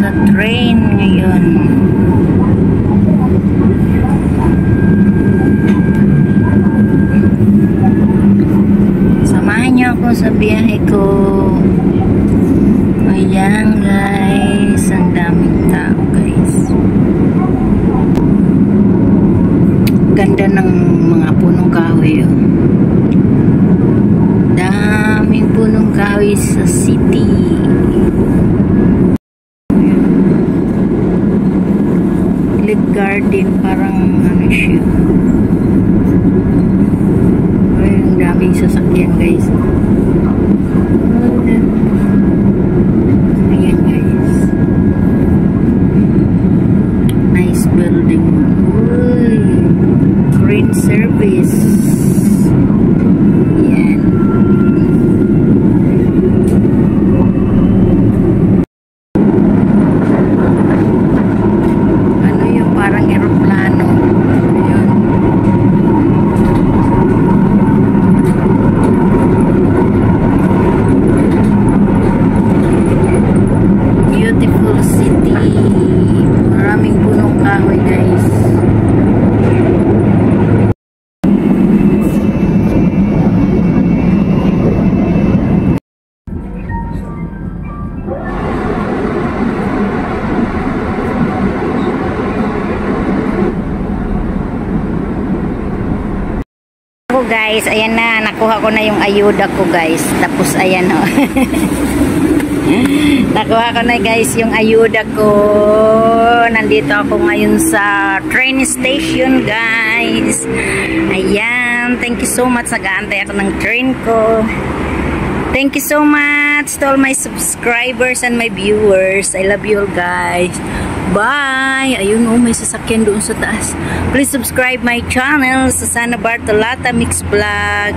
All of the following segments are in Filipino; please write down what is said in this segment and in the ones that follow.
sa train ngayon. Samahan niyo ako sa biyahe ko. Ayan guys, ang daming tao guys. Ganda ng mga punong kahoy. Daming punong kahoy sa city. Lake garden, parang ano siya. Ay, ang daming sasakyan guys. Ayan guys. Nice building. Uy, train service. Ayan. Ano yung parang eroplano. Ayan. Beautiful city. Maraming punong kahoy guys. Ako guys, ayan na, nakuha ko na yung ayuda ko guys. Tapos ayan o. Nakuha ko na guys yung ayuda ko. Nandito ako ngayon sa train station guys. Ayan, thank you so much. Nag-aantay ako ng train ko. Thank you so much to all my subscribers and my viewers. I love you all guys. Bye! Ayun may sasakyan doon sa taas. Please subscribe my channel, Susana Bartolata Mix Vlog.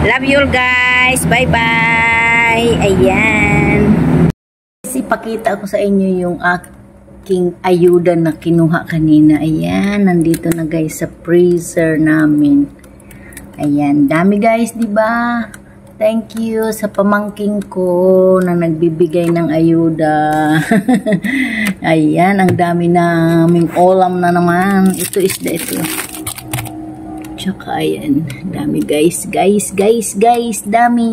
Love you all guys. Bye-bye! Ayan. Ipakita ko sa inyo yung aking ayuda na kinuha kanina. Ayan, nandito na guys sa freezer namin. Ayan, dami guys, di ba? Thank you sa pamangking ko na nagbibigay ng ayuda. Ayan, ang dami naming ulam na naman. Ito isda ito. Tsaka ayan, dami guys, dami.